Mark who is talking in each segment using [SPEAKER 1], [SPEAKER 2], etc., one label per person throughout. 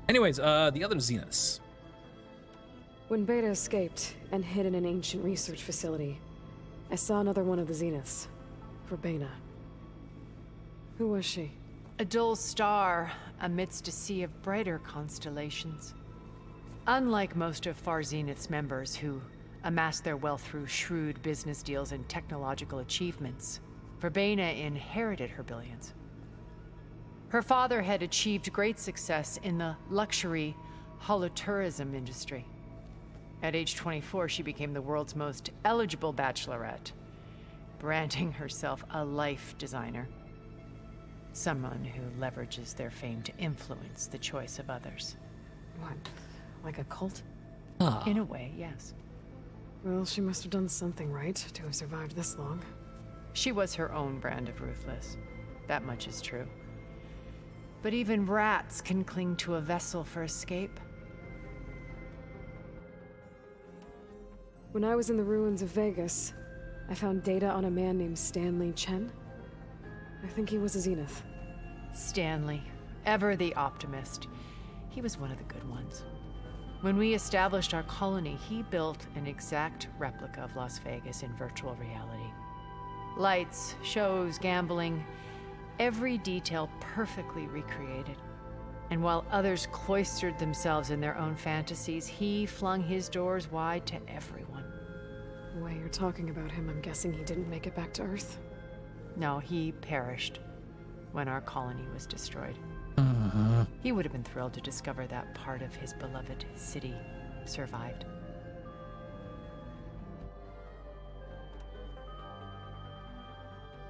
[SPEAKER 1] Anyways, the other Zeniths.
[SPEAKER 2] When Beta escaped and hid in an ancient research facility, I saw another one of the Zeniths. Verbena. Who was she?
[SPEAKER 3] A dull star amidst a sea of brighter constellations. Unlike most of Far Zenith's members who amassed their wealth through shrewd business deals and technological achievements, Verbena inherited her billions. Her father had achieved great success in the luxury holotourism industry. At age 24, she became the world's most eligible bachelorette, branding herself a life designer. Someone who leverages their fame to influence the choice of others.
[SPEAKER 2] What? Like a cult?
[SPEAKER 3] In a way, yes.
[SPEAKER 2] Well, she must have done something right to have survived this long.
[SPEAKER 3] She was her own brand of ruthless. That much is true. But even rats can cling to a vessel for escape.
[SPEAKER 2] When I was in the ruins of Vegas, I found data on a man named Stanley Chen. I think he was a Zenith.
[SPEAKER 3] Stanley, ever the optimist. He was one of the good ones. When we established our colony, he built an exact replica of Las Vegas in virtual reality. Lights, shows, gambling, every detail perfectly recreated. And while others cloistered themselves in their own fantasies, he flung his doors wide to everyone.
[SPEAKER 2] The way you're talking about him, I'm guessing he didn't make it back to Earth.
[SPEAKER 3] No, he perished when our colony was destroyed. He would have been thrilled to discover that part of his beloved city survived.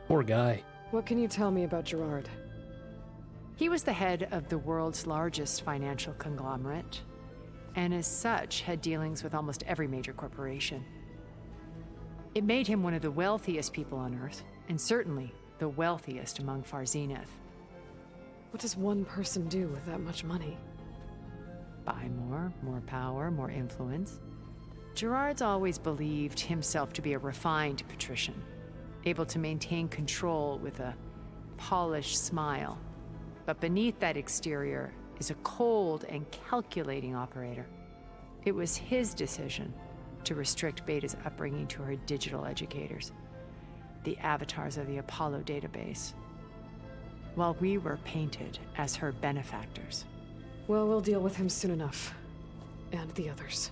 [SPEAKER 1] Poor guy.
[SPEAKER 2] What can you tell me about Gerard?
[SPEAKER 3] He was the head of the world's largest financial conglomerate, and as such had dealings with almost every major corporation. It made him one of the wealthiest people on Earth, and certainly the wealthiest among Far Zenith.
[SPEAKER 2] What does one person do with that much money?
[SPEAKER 3] Buy more power, more influence. Gerard's always believed himself to be a refined patrician, able to maintain control with a polished smile. But beneath that exterior is a cold and calculating operator. It was his decision to restrict Beta's upbringing to her digital educators, the avatars of the Apollo database, while we were painted as her benefactors.
[SPEAKER 2] Well, we'll deal with him soon enough. And the others.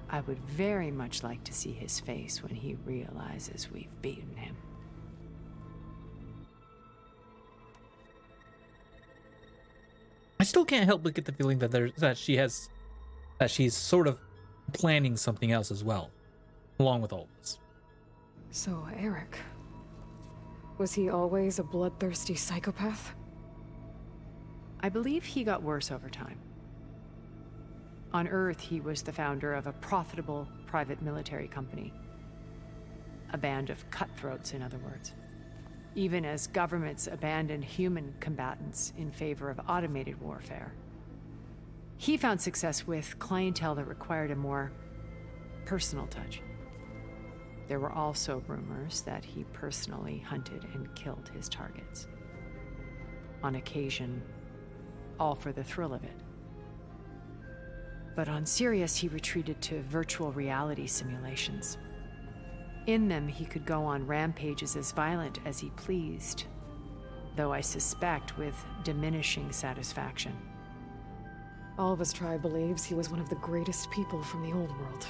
[SPEAKER 3] I would very much like to see his face when he realizes we've beaten him.
[SPEAKER 1] I still can't help but get the feeling that she's sort of planning something else as well, along with all this.
[SPEAKER 2] So, Eric. Was he always a bloodthirsty psychopath?
[SPEAKER 3] I believe he got worse over time. On Earth, he was the founder of a profitable private military company. A band of cutthroats, in other words. Even as governments abandoned human combatants in favor of automated warfare. He found success with clientele that required a more personal touch. There were also rumors that he personally hunted and killed his targets. On occasion, all for the thrill of it. But on Sirius, he retreated to virtual reality simulations. In them, he could go on rampages as violent as he pleased, though I suspect with diminishing satisfaction.
[SPEAKER 2] All of his tribe believes he was one of the greatest people from the old world.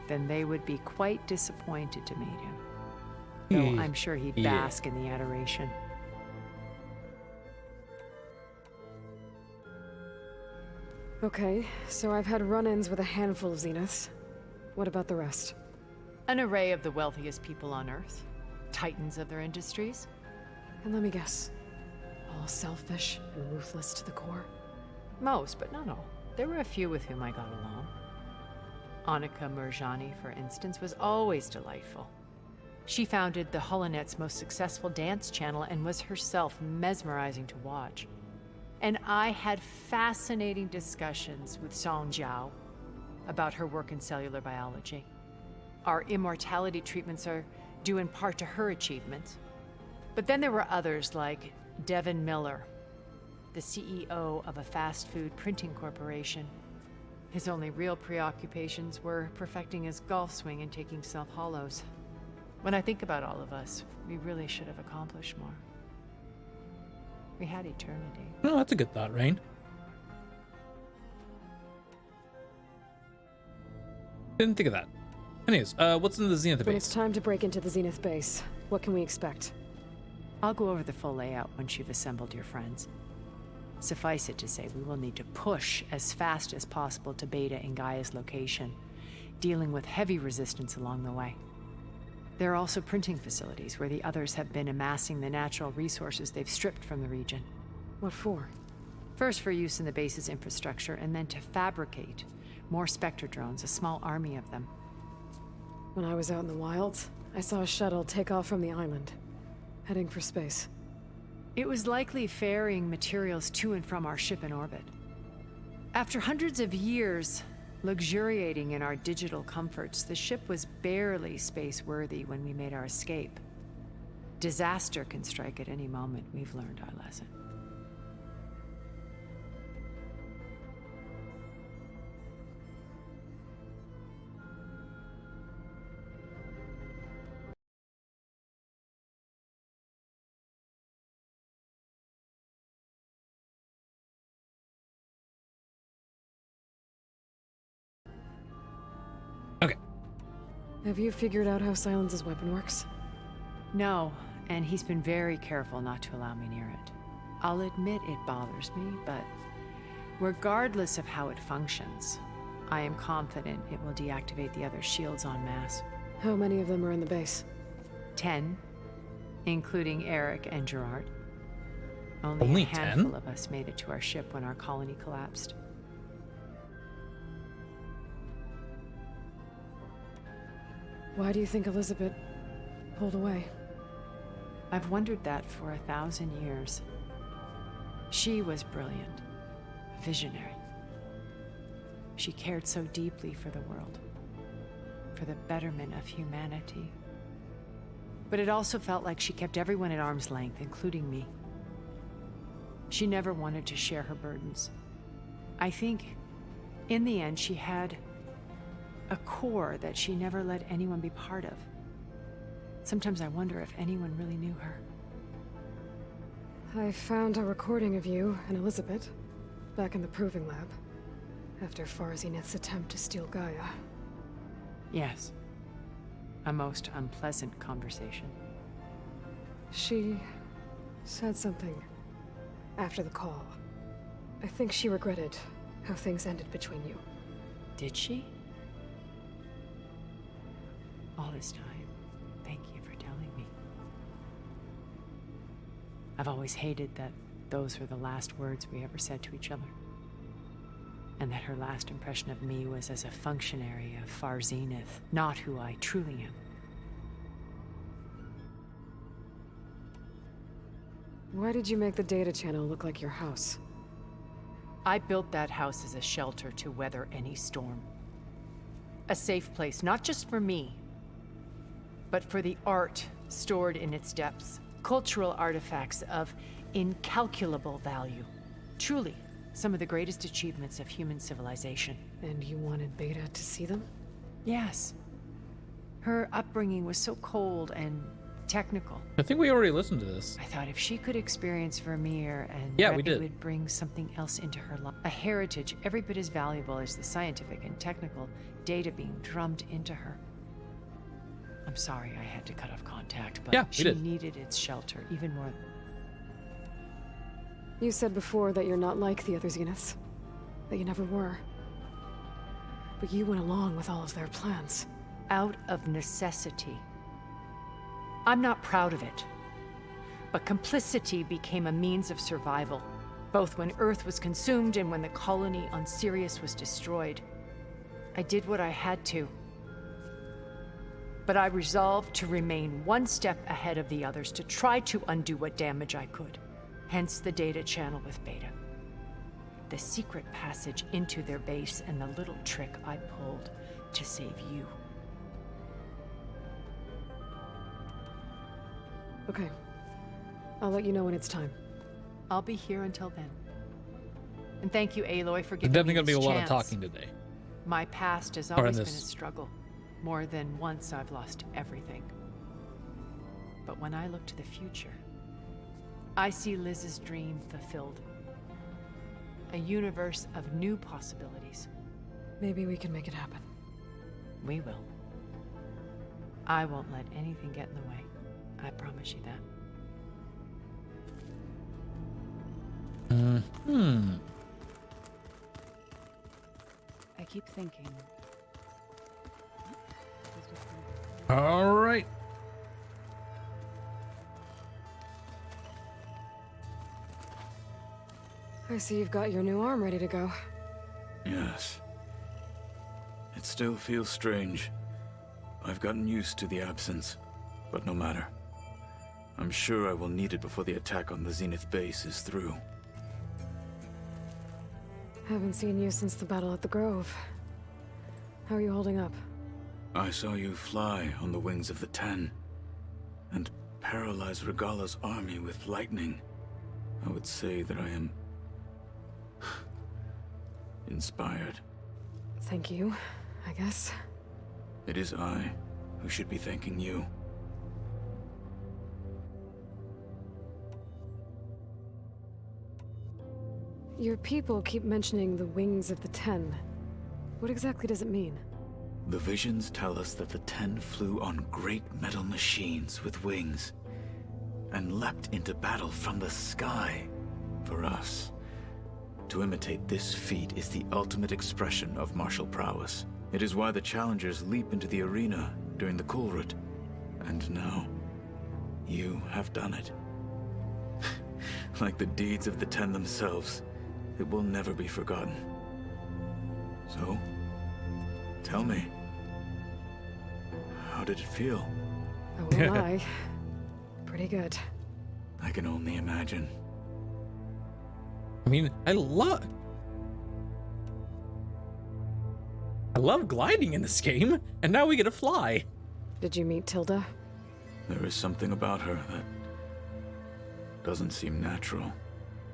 [SPEAKER 3] Then they would be quite disappointed to meet him. Though I'm sure he'd bask in the adoration.
[SPEAKER 2] Okay, so I've had run-ins with a handful of Zeniths. What about the rest?
[SPEAKER 3] An array of the wealthiest people on Earth. Titans of their industries.
[SPEAKER 2] And let me guess. All selfish and ruthless to the core?
[SPEAKER 3] Most, but not all. There were a few with whom I got along. Annika Murjani, for instance, was always delightful. She founded the HoloNet's most successful dance channel and was herself mesmerizing to watch. And I had fascinating discussions with Song Jiao about her work in cellular biology. Our immortality treatments are due in part to her achievements. But then there were others like Devin Miller, the CEO of a fast food printing corporation. His only real preoccupations were perfecting his golf swing and taking self-hollows. When I think about all of us, we really should have accomplished more. We had eternity.
[SPEAKER 1] Oh, that's a good thought, Rain. Didn't think of that. Anyways, what's in the Zenith
[SPEAKER 2] When it's
[SPEAKER 1] base?
[SPEAKER 2] time to break into the Zenith base, what can we expect?
[SPEAKER 3] I'll go over the full layout once you've assembled your friends. Suffice it to say, we will need to push as fast as possible to Beta and Gaia's location, dealing with heavy resistance along the way. There are also printing facilities where the others have been amassing the natural resources they've stripped from the region.
[SPEAKER 2] What for?
[SPEAKER 3] First for use in the base's infrastructure, and then to fabricate more Spectre drones, a small army of them.
[SPEAKER 2] When I was out in the wilds, I saw a shuttle take off from the island, heading for space.
[SPEAKER 3] It was likely ferrying materials to and from our ship in orbit. After hundreds of years luxuriating in our digital comforts, the ship was barely space-worthy when we made our escape. Disaster can strike at any moment. We've learned our lesson.
[SPEAKER 1] Okay.
[SPEAKER 2] Have you figured out how Silence's weapon works?
[SPEAKER 3] No, and he's been very careful not to allow me near it. I'll admit it bothers me, but regardless of how it functions, I am confident it will deactivate the other shields en masse.
[SPEAKER 2] How many of them are in the base?
[SPEAKER 3] 10, including Eric and Gerard. Only
[SPEAKER 1] Only
[SPEAKER 3] a
[SPEAKER 1] 10?
[SPEAKER 3] handful of us made it to our ship when our colony collapsed.
[SPEAKER 2] Why do you think Elizabeth pulled away?
[SPEAKER 3] I've wondered that for 1,000 years. She was brilliant, visionary. She cared so deeply for the world, for the betterment of humanity. But it also felt like she kept everyone at arm's length, including me. She never wanted to share her burdens. I think, in the end, she had a core that she never let anyone be part of. Sometimes I wonder if anyone really knew her.
[SPEAKER 2] I found a recording of you and Elizabeth back in the Proving Lab after Farzineth's attempt to steal Gaia.
[SPEAKER 3] Yes. A most unpleasant conversation.
[SPEAKER 2] She said something after the call. I think she regretted how things ended between you.
[SPEAKER 3] Did she? All this time, thank you for telling me. I've always hated that those were the last words we ever said to each other. And that her last impression of me was as a functionary of Far Zenith, not who I truly am.
[SPEAKER 2] Why did you make the data channel look like your house?
[SPEAKER 3] I built that house as a shelter to weather any storm. A safe place, not just for me, but for the art stored in its depths. Cultural artifacts of incalculable value. Truly, some of the greatest achievements of human civilization.
[SPEAKER 2] And you wanted Beta to see them?
[SPEAKER 3] Yes. Her upbringing was so cold and technical.
[SPEAKER 1] I think we already listened to this.
[SPEAKER 3] I thought if she could experience Vermeer and
[SPEAKER 1] Yeah, we
[SPEAKER 3] it
[SPEAKER 1] did.
[SPEAKER 3] would bring something else into her life. A heritage every bit as valuable as the scientific and technical data being drummed into her. I'm sorry I had to cut off contact, but
[SPEAKER 1] Yeah, we
[SPEAKER 3] she
[SPEAKER 1] did.
[SPEAKER 3] needed its shelter even more.
[SPEAKER 2] You said before that you're not like the other Zeniths. That you never were. But you went along with all of their plans.
[SPEAKER 3] Out of necessity. I'm not proud of it. But complicity became a means of survival, both when Earth was consumed and when the colony on Sirius was destroyed. I did what I had to. But I resolved to remain one step ahead of the others, to try to undo what damage I could. Hence the data channel with Beta. The secret passage into their base and the little trick I pulled to save you.
[SPEAKER 2] Okay. I'll let you know when it's time.
[SPEAKER 3] I'll be here until then. And thank you, Aloy, for
[SPEAKER 1] There's
[SPEAKER 3] giving
[SPEAKER 1] definitely
[SPEAKER 3] me
[SPEAKER 1] gonna be
[SPEAKER 3] this
[SPEAKER 1] a lot of
[SPEAKER 3] chance.
[SPEAKER 1] talking today.
[SPEAKER 3] My past has
[SPEAKER 1] Or in
[SPEAKER 3] always been a
[SPEAKER 1] this.
[SPEAKER 3] struggle. More than once I've lost everything. But when I look to the future, I see Liz's dream fulfilled. A universe of new possibilities.
[SPEAKER 2] Maybe we can make it happen.
[SPEAKER 3] We will. I won't let anything get in the way. I promise you that.
[SPEAKER 4] I keep thinking.
[SPEAKER 1] All right.
[SPEAKER 2] I see you've got your new arm ready to go.
[SPEAKER 5] Yes. It still feels strange. I've gotten used to the absence, but no matter. I'm sure I will need it before the attack on the Zenith base is through.
[SPEAKER 2] Haven't seen you since the battle at the Grove. How are you holding up?
[SPEAKER 5] I saw you fly on the wings of the Ten, and paralyze Regalla's army with lightning. I would say that I am inspired.
[SPEAKER 2] Thank you, I guess.
[SPEAKER 5] It is I who should be thanking you.
[SPEAKER 2] Your people keep mentioning the wings of the Ten. What exactly does it mean?
[SPEAKER 5] The visions tell us that the Ten flew on great metal machines with wings, and leapt into battle from the sky. For us, to imitate this feat is the ultimate expression of martial prowess. It is why the challengers leap into the arena during the Kulrut. And now, you have done it. Like the deeds of the Ten themselves, it will never be forgotten. So, tell me, how did it feel?
[SPEAKER 2] I won't lie. Pretty good.
[SPEAKER 5] I can only imagine.
[SPEAKER 1] I mean, I love gliding in this game, and now we get to fly.
[SPEAKER 2] Did you meet Tilda?
[SPEAKER 5] There is something about her that doesn't seem natural.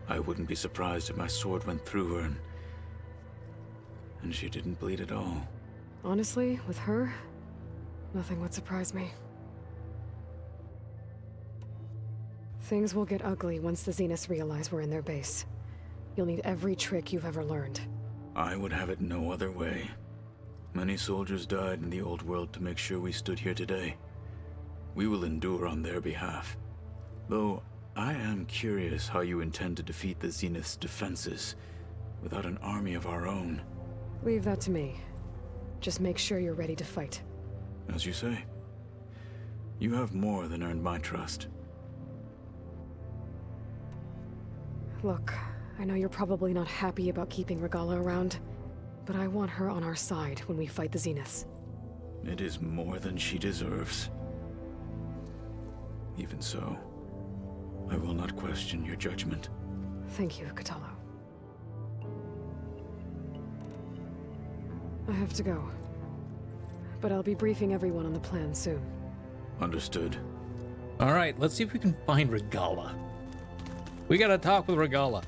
[SPEAKER 5] I wouldn't be surprised if my sword went through her and she didn't bleed at all.
[SPEAKER 2] Honestly, with her, nothing would surprise me. Things will get ugly once the Zeniths realize we're in their base. You'll need every trick you've ever learned.
[SPEAKER 5] I would have it no other way. Many soldiers died in the old world to make sure we stood here today. We will endure on their behalf. Though, I am curious how you intend to defeat the Zenith's defenses without an army of our own.
[SPEAKER 2] Leave that to me. Just make sure you're ready to fight.
[SPEAKER 5] As you say, you have more than earned my trust.
[SPEAKER 2] Look, I know you're probably not happy about keeping Regalla around, but I want her on our side when we fight the Zeniths.
[SPEAKER 5] It is more than she deserves. Even so, I will not question your judgment.
[SPEAKER 2] Thank you, Kotallo. I have to go. But I'll be briefing everyone on the plan soon.
[SPEAKER 5] Understood.
[SPEAKER 1] All right, let's see if we can find Regalla. We gotta talk with Regalla.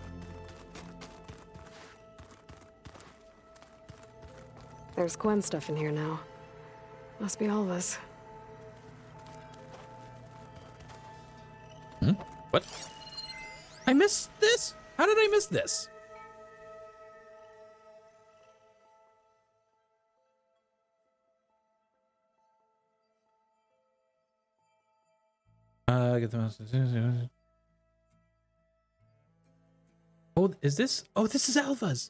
[SPEAKER 2] There's Gwen stuff in here now. Must be Alva's.
[SPEAKER 1] What? I missed this? How did I miss this? Get the message. Oh, is this? Oh, this is Alva's.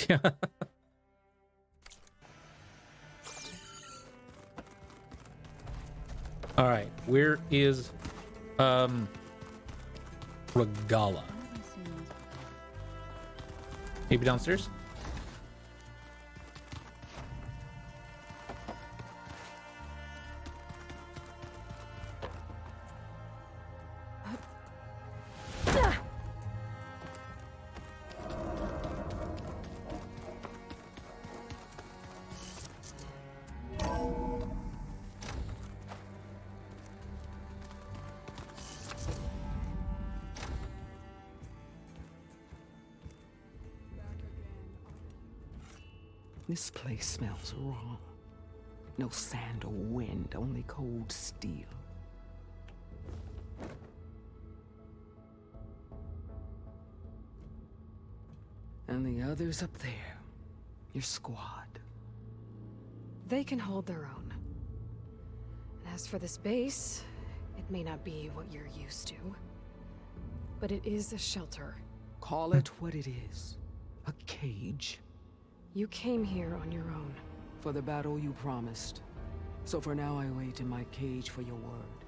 [SPEAKER 1] Yeah. All right, where is Regalla? Maybe downstairs?
[SPEAKER 6] This place smells wrong. No sand or wind, only cold steel. And the others up there, your squad.
[SPEAKER 2] They can hold their own. And as for this base, it may not be what you're used to, but it is a shelter.
[SPEAKER 6] Call it what it is. A cage.
[SPEAKER 2] You came here on your own.
[SPEAKER 6] For the battle you promised. So for now I wait in my cage for your word.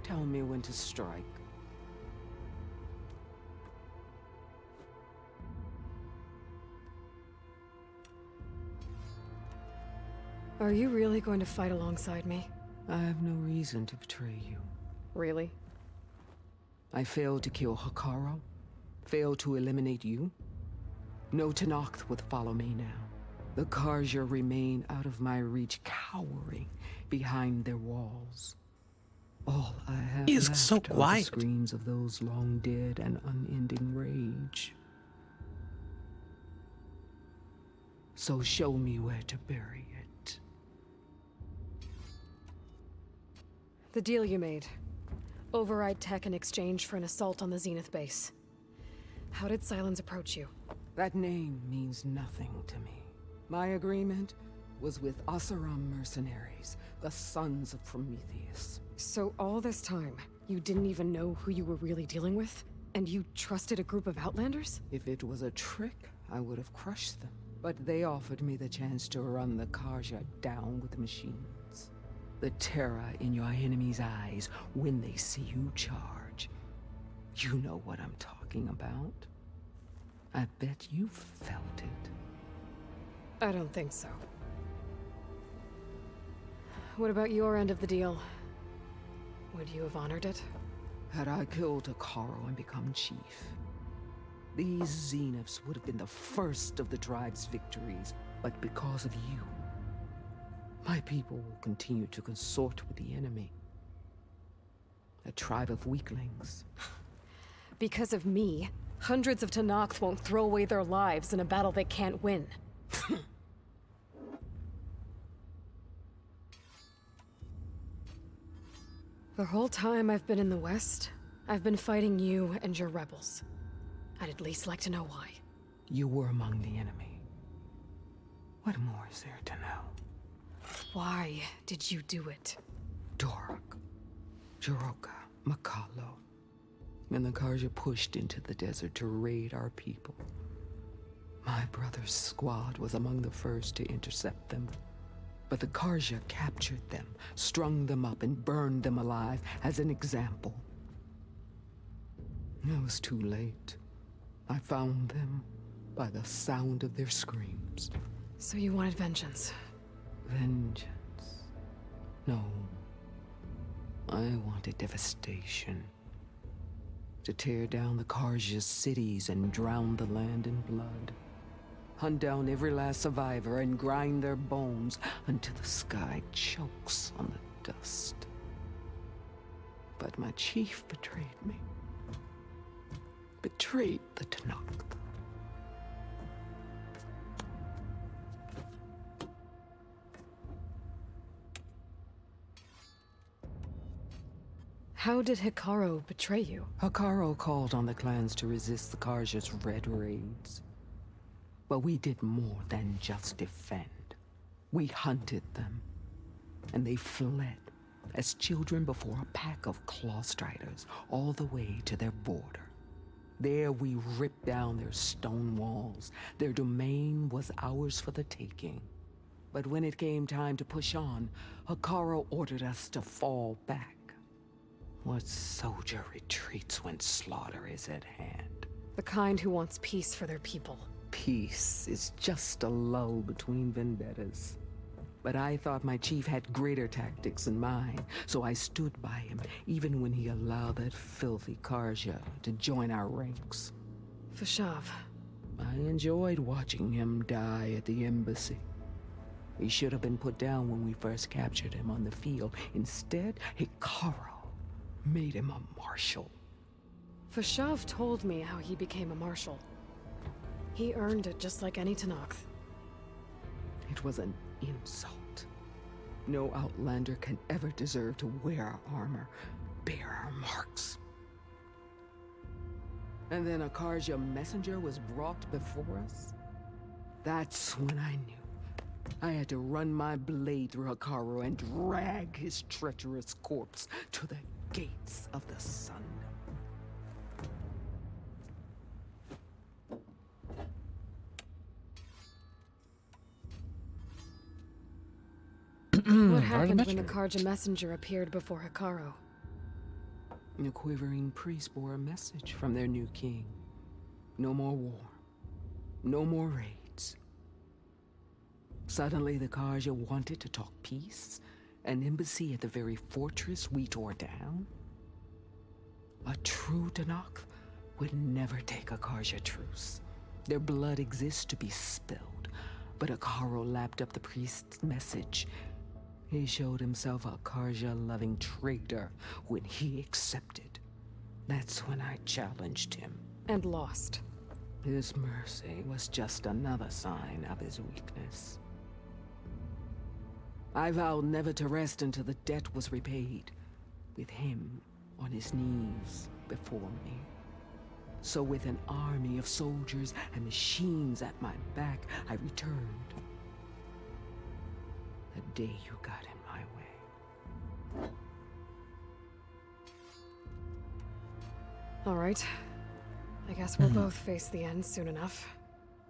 [SPEAKER 6] Tell me when to strike.
[SPEAKER 2] Are you really going to fight alongside me?
[SPEAKER 6] I have no reason to betray you.
[SPEAKER 2] Really?
[SPEAKER 6] I failed to kill Hekarro. Failed to eliminate you. No Tenakth would follow me now. The Carja remain out of my reach, cowering behind their walls. All I have
[SPEAKER 1] He is
[SPEAKER 6] left
[SPEAKER 1] so
[SPEAKER 6] are the
[SPEAKER 1] quiet.
[SPEAKER 6] screams of those long dead and unending rage. So show me where to bury it.
[SPEAKER 2] The deal you made. Override tech in exchange for an assault on the Zenith base. How did Sylens approach you?
[SPEAKER 6] That name means nothing to me. My agreement was with Oseram mercenaries, the sons of Prometheus.
[SPEAKER 2] So all this time, you didn't even know who you were really dealing with? And you trusted a group of Outlanders?
[SPEAKER 6] If it was a trick, I would have crushed them. But they offered me the chance to run the Carja down with machines. The terror in your enemy's eyes when they see you charge. You know what I'm talking about. I bet you felt it.
[SPEAKER 2] I don't think so. What about your end of the deal? Would you have honored it?
[SPEAKER 6] Had I killed Hekarro and become chief, these Zeniths would have been the first of the tribe's victories. But because of you, my people will continue to consort with the enemy. A tribe of weaklings.
[SPEAKER 2] Because of me, hundreds of Tenakth won't throw away their lives in a battle they can't win. The whole time I've been in the West, I've been fighting you and your rebels. I'd at least like to know why.
[SPEAKER 6] You were among the enemy. What more is there to know?
[SPEAKER 2] Why did you do it?
[SPEAKER 6] Dorak, Jaroka, Makalo, and the Carja pushed into the desert to raid our people. My brother's squad was among the first to intercept them. But the Carja captured them, strung them up, and burned them alive as an example. It was too late. I found them by the sound of their screams.
[SPEAKER 2] So you wanted vengeance?
[SPEAKER 6] Vengeance? No. I wanted devastation. To tear down the Carja's cities and drown the land in blood. Hunt down every last survivor and grind their bones until the sky chokes on the dust. But my chief betrayed me. Betrayed the Tenakth.
[SPEAKER 2] How did Hekarro betray you?
[SPEAKER 6] Hekarro called on the clans to resist the Carja's red raids. But we did more than just defend. We hunted them, and they fled as children before a pack of claw striders all the way to their border. There we ripped down their stone walls. Their domain was ours for the taking. But when it came time to push on, Hekarro ordered us to fall back. What soldier retreats when slaughter is at hand?
[SPEAKER 2] The kind who wants peace for their people.
[SPEAKER 6] Peace is just a lull between vendettas. But I thought my chief had greater tactics than mine, so I stood by him, even when he allowed that filthy Carja to join our ranks.
[SPEAKER 2] Fashav.
[SPEAKER 6] I enjoyed watching him die at the embassy. He should have been put down when we first captured him on the field. Instead, Hekarro made him a marshal.
[SPEAKER 2] Fashav told me how he became a marshal. He earned it just like any Tenakth.
[SPEAKER 6] It was an insult. No outlander can ever deserve to wear our armor, bear our marks. And then a Karja messenger was brought before us? That's when I knew. I had to run my blade through Hikaru and drag his treacherous corpse to the gates of the sun.
[SPEAKER 2] What happened when the Karja messenger appeared before Hikaru?
[SPEAKER 6] The quivering priests bore a message from their new king. No more war. No more raids. Suddenly, the Karja wanted to talk peace. An embassy at the very fortress we tore down. A true Tenakth would never take a Karja truce. Their blood exists to be spilled. But Hikaru lapped up the priest's message. He showed himself a Karja-loving traitor when he accepted. That's when I challenged him.
[SPEAKER 2] And lost.
[SPEAKER 6] His mercy was just another sign of his weakness. I vowed never to rest until the debt was repaid, with him on his knees before me. So with an army of soldiers and machines at my back, I returned. The day you got in my way.
[SPEAKER 2] All right. I guess we'll both face the end soon enough.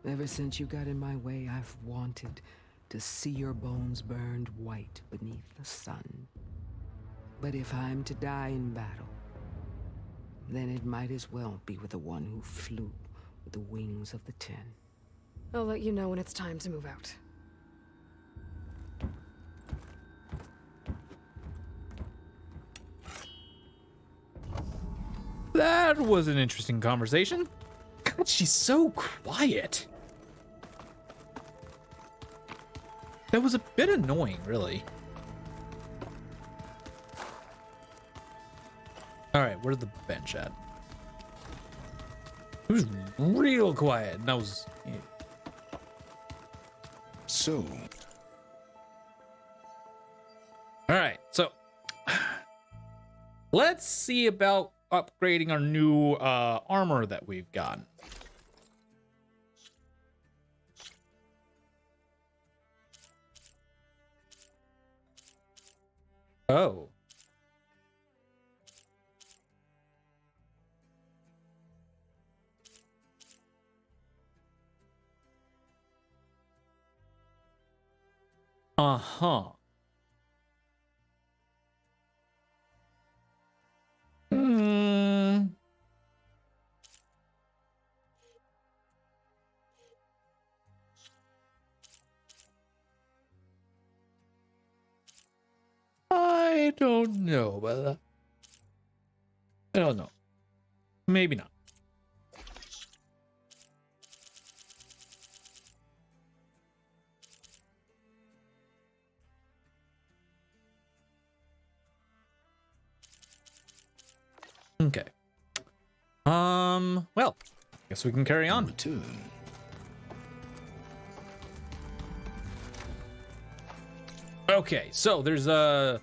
[SPEAKER 6] Ever since you got in my way, I've wanted to see your bones burned white beneath the sun. But if I'm to die in battle, then it might as well be with the one who flew with the wings of the Ten.
[SPEAKER 2] I'll let you know when it's time to move out.
[SPEAKER 1] That was an interesting conversation. God, she's so quiet. That was a bit annoying, really. All right, where's the bench at? It was real quiet, and that was...
[SPEAKER 7] So,
[SPEAKER 1] All right, so let's see about upgrading our new armor that we've got. Oh. Uh-huh. Hmm. I don't know about that. I don't know. Maybe not. Okay. Well, guess we can carry on.
[SPEAKER 7] return.
[SPEAKER 1] Okay, so there's a...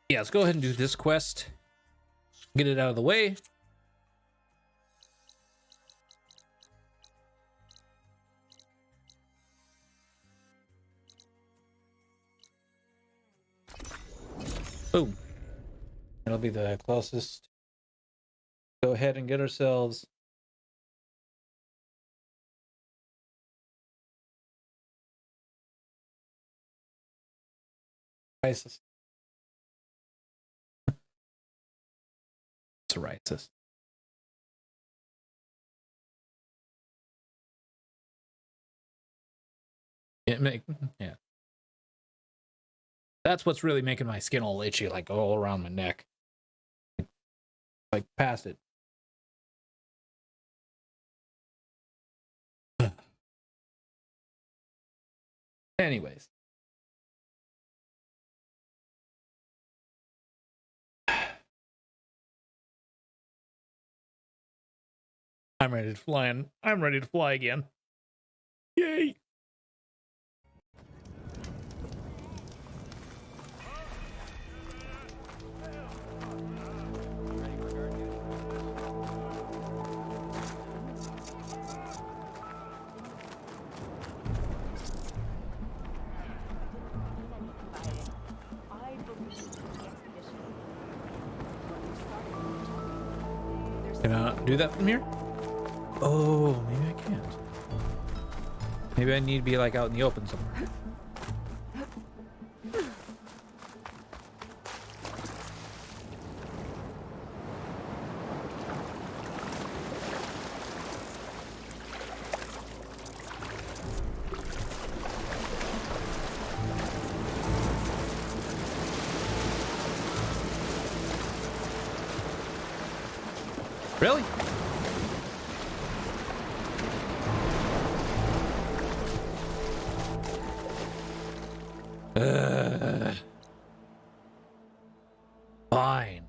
[SPEAKER 1] Yeah, let's go ahead and do this quest. Get it out of the way. Boom. That'll be the closest. Go ahead and get ourselves Psoriasis. Psoriasis. Yeah. That's what's really making my skin all itchy, like all around my neck. Like past it. Anyways. I'm ready to fly, and I'm ready to fly again. Yay! Can I do that from here? Oh, maybe I can't. Maybe I need to be like out in the open somewhere. Really? Fine.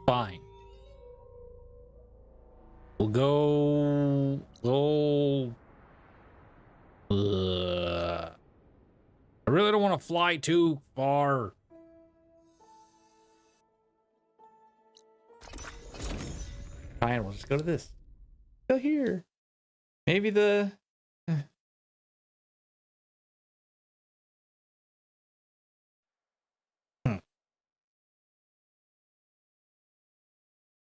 [SPEAKER 1] Fine. We'll go. I really don't want to fly too far. Fine, we'll just go to this. Go here. Maybe the...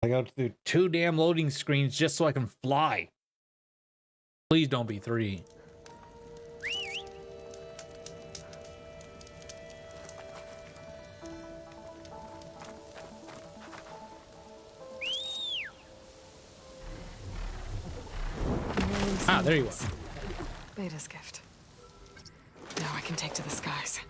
[SPEAKER 1] I go through 2 damn loading screens just so I can fly. Please don't be 3. Ah, there you are.
[SPEAKER 2] Beta's gift. Now I can take to the skies.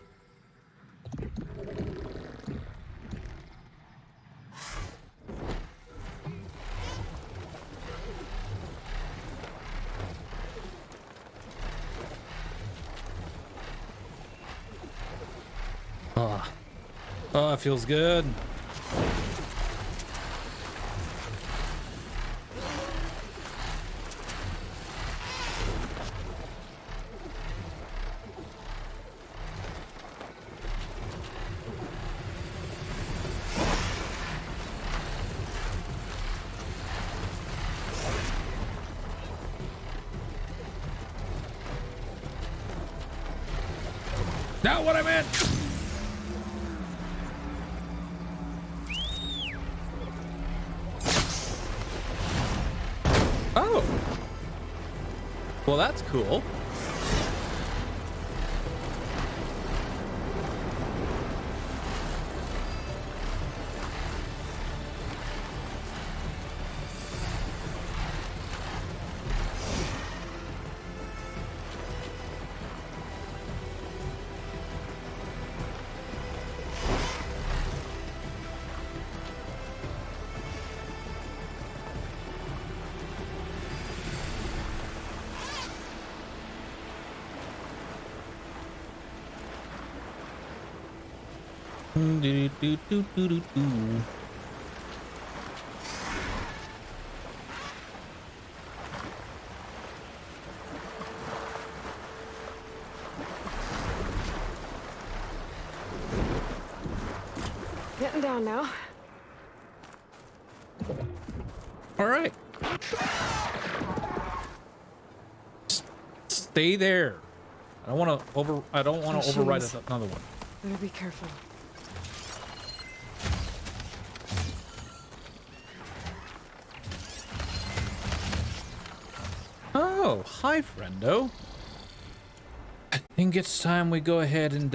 [SPEAKER 1] Oh, it feels good. Not what I meant. Oh. Well, that's cool.
[SPEAKER 2] Getting down now.
[SPEAKER 1] All right. Stay there. I don't want to override another one.
[SPEAKER 2] Better be careful.
[SPEAKER 1] Oh, hi, friendo. I think it's time we go ahead and